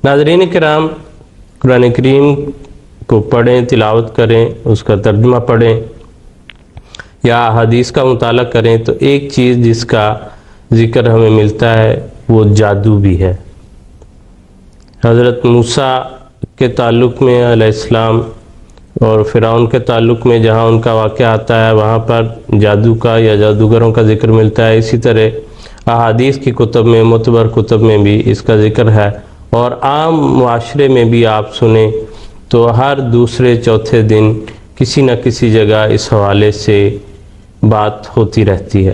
ناظرین کرام، قرآن کریم کو پڑھیں، تلاوت کریں، اس کا ترجمہ پڑھیں یا حدیث کا مطالعہ کریں تو ایک چیز جس کا ذکر ہمیں ملتا ہے وہ جادو بھی ہے۔ حضرت موسیٰ کے تعلق میں علیہ السلام اور فرعون کے تعلق میں جہاں ان کا واقعہ آتا ہے وہاں پر جادو کا یا جادوگروں کا ذکر ملتا ہے۔ اسی طرح احادیث کی کتب میں، معتبر کتب میں بھی اس کا ذکر ہے، اور عام معاشرے میں بھی آپ سنیں تو ہر دوسرے چوتھے دن کسی نہ کسی جگہ اس حوالے سے بات ہوتی رہتی ہے۔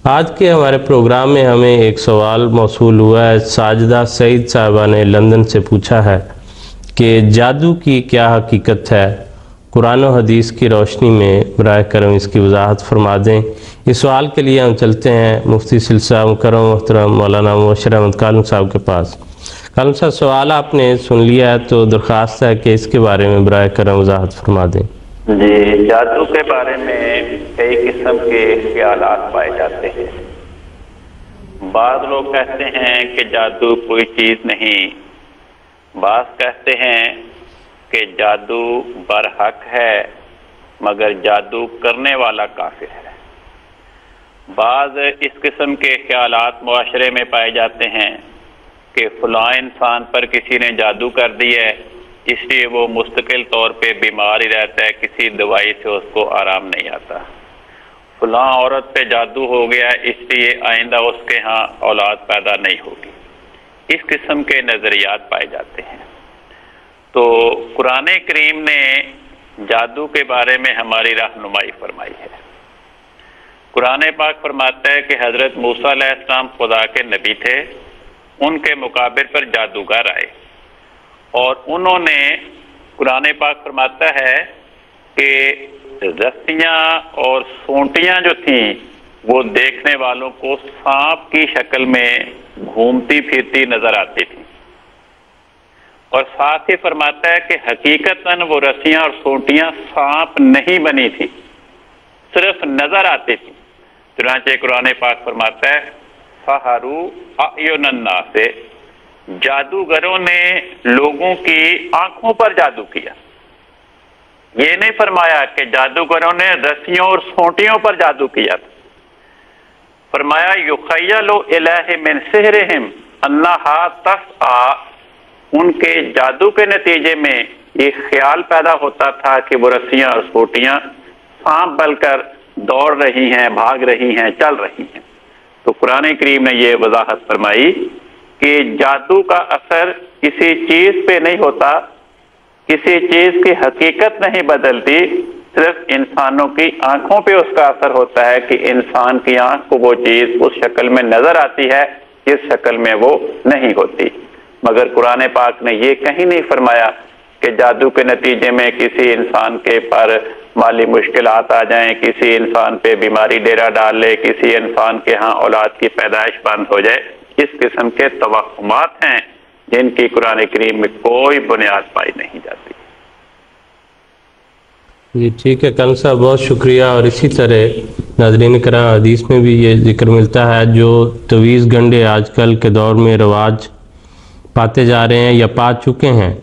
آج کے ہمارے پروگرام میں ہمیں ایک سوال موصول ہوا ہے۔ ساجدہ سعید صاحبہ نے لندن سے پوچھا ہے کہ جادو کی کیا حقیقت ہے؟ قرآن و حدیث کی روشنی میں براہ کرم اس کی وضاحت فرما دیں۔ اس سوال کے لیے ہم چلتے ہیں مفتی سلسلہ مکرم محترم مولانا مبشر احمد کالم صاحب کے پاس۔ کالم صاحب، سوال آپ نے سن لیا ہے تو درخواست ہے کہ اس کے بارے میں براہ کرم وضاحت فرما دیں۔ جی، جادو کے بارے میں کئی قسم کے خیالات پائے جاتے ہیں۔ بعض لوگ کہتے ہیں کہ جادو کوئی چیز نہیں، بعض کہتے ہیں کہ جادو برحق ہے مگر جادو کرنے والا کافر ہے۔ بعض اس قسم کے خیالات معاشرے میں پائے جاتے ہیں کہ فلاں انسان پر کسی نے جادو کر دی ہے، اس لیے وہ مستقل طور پہ بیمار ہی رہتا ہے، کسی دوائی سے اس کو آرام نہیں آتا۔ فلاں عورت پہ جادو ہو گیا ہے، اس لیے آئندہ اس کے ہاں اولاد پیدا نہیں ہوگی۔ اس قسم کے نظریات پائے جاتے ہیں۔ تو قرآن کریم نے جادو کے بارے میں ہماری رہنمائی فرمائی ہے۔ قرآن پاک فرماتا ہے کہ حضرت موسیٰ علیہ السلام خدا کے نبی تھے، ان کے مقابل پر جادوگر آئے اور انہوں نے، قرآن پاک فرماتا ہے کہ رسیاں اور سونٹیاں جو تھیں وہ دیکھنے والوں کو سانپ کی شکل میں گھومتی پھرتی نظر آتی تھی، اور ساتھ ہی فرماتا ہے کہ حقیقتاً وہ رسیاں اور سونٹیاں سانپ نہیں بنی تھی، صرف نظر آتی تھی۔ چنانچہ قرآن پاک فرماتا ہے سحروا اعین الناس، جادوگروں نے لوگوں کی آنکھوں پر جادو کیا۔ یہ نہیں فرمایا کہ جادوگروں نے رسیوں اور سونٹیوں پر جادو کیا تھا، فرمایا یخیل الیہ من سحرہم انہا تسعی، ان کے جادو کے نتیجے میں یہ خیال پیدا ہوتا تھا کہ وہ رسیاں اور سونٹیاں سانپ بن کر دوڑ رہی ہیں، بھاگ رہی ہیں، چل رہی ہیں۔ تو قرآن کریم نے یہ وضاحت فرمائی کہ جادو کا اثر کسی چیز پہ نہیں ہوتا، کسی چیز کی حقیقت نہیں بدلتی، صرف انسانوں کی آنکھوں پہ اس کا اثر ہوتا ہے کہ انسان کی آنکھ کو وہ چیز اس شکل میں نظر آتی ہے جس شکل میں وہ نہیں ہوتی۔ مگر قرآن پاک نے یہ کہیں نہیں فرمایا کہ جادو کے نتیجے میں کسی انسان کے پر مالی مشکلات آ جائیں، کسی انسان پہ بیماری ڈیرا ڈال لے، کسی انسان کے ہاں اولاد کی پیدائش بند ہو جائے۔ اس قسم کے توہمات ہیں جن کی قرآن کریم میں کوئی بنیاد پائی نہیں جاتی۔ جی ٹھیک ہے کالم صاحب، بہت شکریہ۔ اور اسی طرح ناظرین کرام، حدیث میں بھی یہ ذکر ملتا ہے، جو تویز گنڈے آج کل کے دور میں رواج پاتے جا رہے ہیں یا پا چکے ہیں،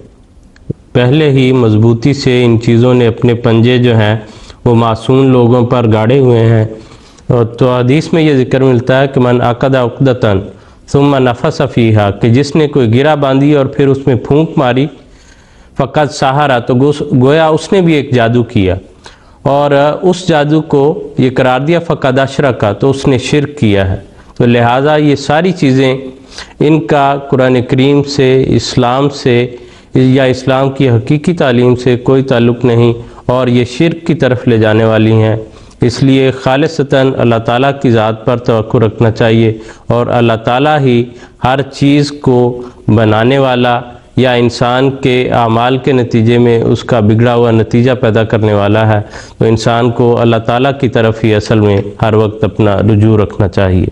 پہلے ہی مضبوطی سے ان چیزوں نے اپنے پنجے جو ہیں وہ معصوم لوگوں پر گاڑے ہوئے ہیں۔ اور تو حدیث میں یہ ذکر ملتا ہے کہ من عقد عقدۃ ثم نفث فیہا، کہ جس نے کوئی گرہ باندھی اور پھر اس میں پھونک ماری، فقط سحرا، تو گویا اس نے بھی ایک جادو کیا، اور اس جادو کو یہ قرار دیا فقد اشرک، تو اس نے شرک کیا ہے۔ تو لہٰذا یہ ساری چیزیں ان کا قرآن کریم سے، اسلام سے یا اسلام کی حقیقی تعلیم سے کوئی تعلق نہیں، اور یہ شرک کی طرف لے جانے والی ہیں۔ اس لیے خالصتاً اللہ تعالیٰ کی ذات پر توقع رکھنا چاہیے، اور اللہ تعالیٰ ہی ہر چیز کو بنانے والا یا انسان کے اعمال کے نتیجے میں اس کا بگڑا ہوا نتیجہ پیدا کرنے والا ہے۔ تو انسان کو اللہ تعالیٰ کی طرف ہی اصل میں ہر وقت اپنا رجوع رکھنا چاہیے۔